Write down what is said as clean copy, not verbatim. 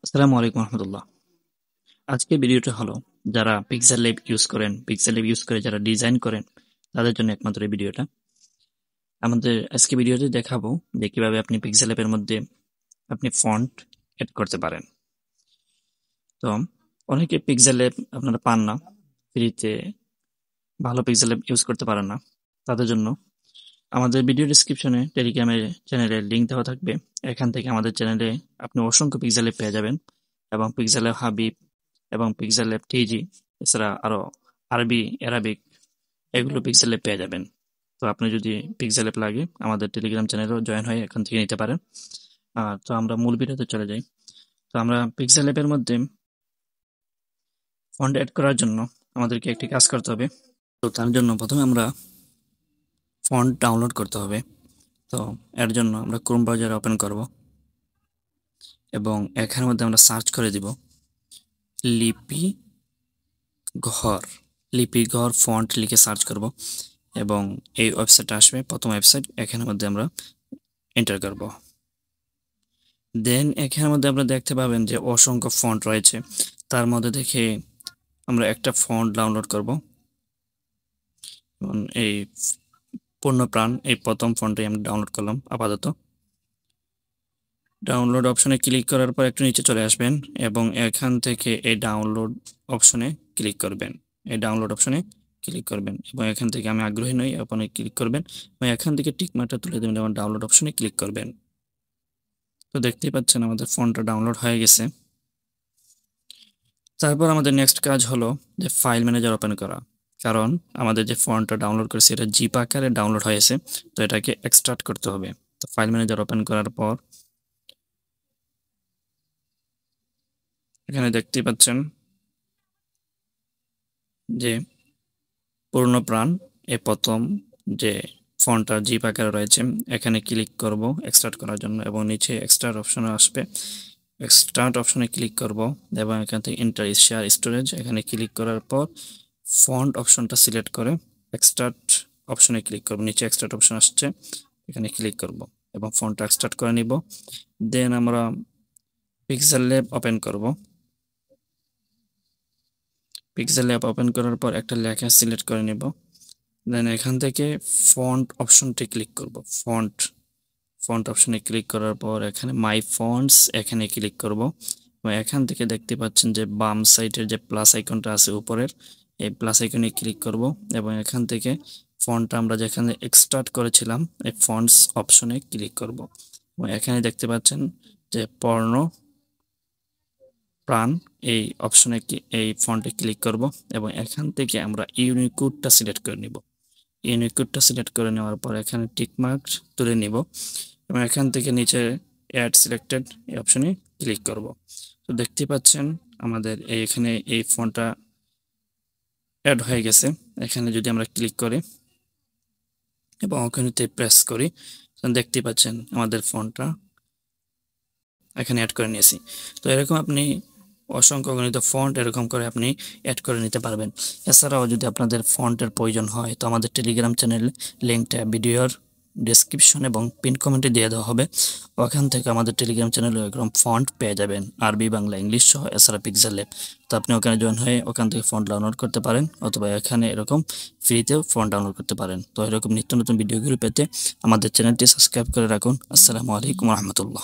আসসালামু আলাইকুম রহমতুল্লাহ। আজকে ভিডিওটা হলো যারা পিক্সেল ল্যাব ইউজ করেন, পিক্সেল ল্যাব ইউজ করে যারা ডিজাইন করেন তাদের জন্য একমাত্র এই ভিডিওটা। আমাদের আজকে ভিডিওতে দেখাবো যে কিভাবে আপনি পিক্সেল ল্যাবের মধ্যে আপনি ফন্ট এড করতে পারেন। তো অনেকে পিক্সেল ল্যাব আপনারা পান না, ফ্রিতে ভালো পিক্সেল ল্যাব ইউজ করতে পারেন না, তাদের জন্য আমাদের ভিডিও ডিসক্রিপশনে টেলিগ্রামের চ্যানেলের লিঙ্ক দেওয়া থাকবে। এখান থেকে আমাদের চ্যানেলে আপনি অসংখ্য পিক্সেল ল্যাব পেয়ে যাবেন, এবং পিক্সেল ল্যাব হাবিব এবং পিক্সেল ল্যাব টিজি, এছাড়া আরো আরবি, অ্যারাবিক, এগুলো পিক্সেল ল্যাব পেয়ে যাবেন। তো আপনি যদি পিক্সেল ল্যাব লাগে আমাদের টেলিগ্রাম চ্যানেলেও জয়েন হয়ে এখান থেকে নিতে পারেন। তো আমরা মূল ভিডিওতে চলে যাই। তো আমরা পিক্সেল ল্যাবের মধ্যে ফন্ট অ্যাড করার জন্য আমাদেরকে একটি কাজ করতে হবে। তো তার জন্য প্রথমে আমরা ফন্ট ডাউনলোড করতে হবে। তো এর জন্য আমরা ক্রোম ব্রাউজার ওপেন করব এবং এখানের মধ্যে আমরা সার্চ করে দিব লিপি ঘর। লিপি ঘর ফন্ট লিখে সার্চ করব এবং এই ওয়েবসাইটটা আসবে, প্রথম ওয়েবসাইট। এখানের মধ্যে আমরা এন্টার করব। দেন এখানের মধ্যে আপনারা দেখতে পাবেন যে অসংখ্য ফন্ট রয়েছে। তার মধ্যে দেখে আমরা একটা ফন্ট ডাউনলোড করব। এই পূর্ণপ্রাণ, এই প্রথম ফন্টটাই আমরা ডাউনলোড করলাম আপাতত। ডাউনলোড অপশনে ক্লিক করার পর একটু নিচে চলে আসবেন এবং এখান থেকে এই ডাউনলোড অপশনে ক্লিক করবেন। এই ডাউনলোড অপশনে ক্লিক করবেন এবং এখান থেকে আমি আগ্রহী নই, আপনি ক্লিক করবেন এবং এখান থেকে টিকমার্কটা তুলে দেবেন এবং ডাউনলোড অপশনে ক্লিক করবেন। তো দেখতেই পাচ্ছেন আমাদের ফন্টটা ডাউনলোড হয়ে গেছে। তারপর আমাদের নেক্সট কাজ হলো যে ফাইল ম্যানেজার ওপেন করা, কারণ আমাদের যে ফন্টটা ডাউনলোড করেছি এটা জিপ আকারে ডাউনলোড হয়েছে, তো এটাকে এক্সট্রাক্ট করতে হবে। তো ফাইল ম্যানেজার ওপেন করার পর এখানে দেখতেই পাচ্ছেন যে পূর্ণপ্রাণ এ প্রথম যে ফন্টটা জিপ আকারে রয়েছে, এখানে ক্লিক করব এক্সট্রাক্ট করার জন্য এবং নিচে এক্সট্রাক্ট অপশনে আসবে। এক্সট্রাক্ট অপশনে ক্লিক করব এবং এখান থেকে এন্টার শেয়ার স্টোরেজ, এখানে ক্লিক করার পর ফন্ট অপশনটা সিলেক্ট করে এক্সট্রাক্ট অপশনে ক্লিক করব। নিচে এক্সট্রাক্ট অপশন আসছে, এখানে ক্লিক করব এবং ফন্টটা এক্সট্রাক্ট করে নিব। দেন আমরা পিক্সেল ল্যাব ওপেন করব। পিক্সেল ল্যাব ওপেন করার পর একটা লেখা সিলেক্ট করে নিব। দেন এখান থেকে ফন্ট অপশনটি ক্লিক করব। ফন্ট অপশনে ক্লিক করার পর এখানে মাই ফন্টস, এখানে ক্লিক করব এবং এখান থেকে দেখতে পাচ্ছেন যে বাম সাইডের যে প্লাস আইকনটা আছে উপরের, এই প্লাস আইকনে ক্লিক করব এবং এখান থেকে ফন্টটা আমরা যেখানে এক্সট্রাক্ট করেছিলাম এই ফন্টস অপশনে ক্লিক করব এবং এখানে দেখতে পাচ্ছেন যে পর্ণ প্রাণ, এই অপশনে এই ফন্টে ক্লিক করব এবং এখান থেকে আমরা ইউনিকোডটা সিলেক্ট করে নিব। ইউনিকোডটা সিলেক্ট করে নেওয়ার পর এখানে টিকমার্ক তুলে নিব এবং এখান থেকে নিচে অ্যাড সিলেক্টেড এই অপশনে ক্লিক করব। তো দেখতে পাচ্ছেন আমাদের এখানে এই ফন্টটা অ্যাড হয়ে গেছে। এখানে যদি আমরা ক্লিক করি এবং ওখানেতে প্রেস করি, দেখতে পাচ্ছেন আমাদের ফন্টটা এখানে অ্যাড করে নিয়েছি। তো এরকম আপনি অসংখ্য গণিত ফন্ট এরকম করে আপনি অ্যাড করে নিতে পারবেন। এছাড়াও যদি আপনাদের ফন্টের প্রয়োজন হয় তো আমাদের টেলিগ্রাম চ্যানেল লিঙ্কটা ভিডিওর ডেসক্রিপশন এবং পিন কমেন্টে দিয়ে দেওয়া হবে। ওখান থেকে আমাদের টেলিগ্রাম চ্যানেলে এরকম ফন্ট পেয়ে যাবেন, আরবি, বাংলা, ইংলিশ সহ, এছাড়া পিক্সেল ল্যাব। তো আপনি ওখানে জয়েন হয়ে ওখান থেকে ফন্ট ডাউনলোড করতে পারেন, অথবা এখানে এরকম ফ্রিতেও ফন্ট ডাউনলোড করতে পারেন। তো এরকম নিত্য নতুন ভিডিওগুলো পেতে আমাদের চ্যানেলটি সাবস্ক্রাইব করে রাখুন। আসসালামু আলাইকুম রহমতুল্লাহ।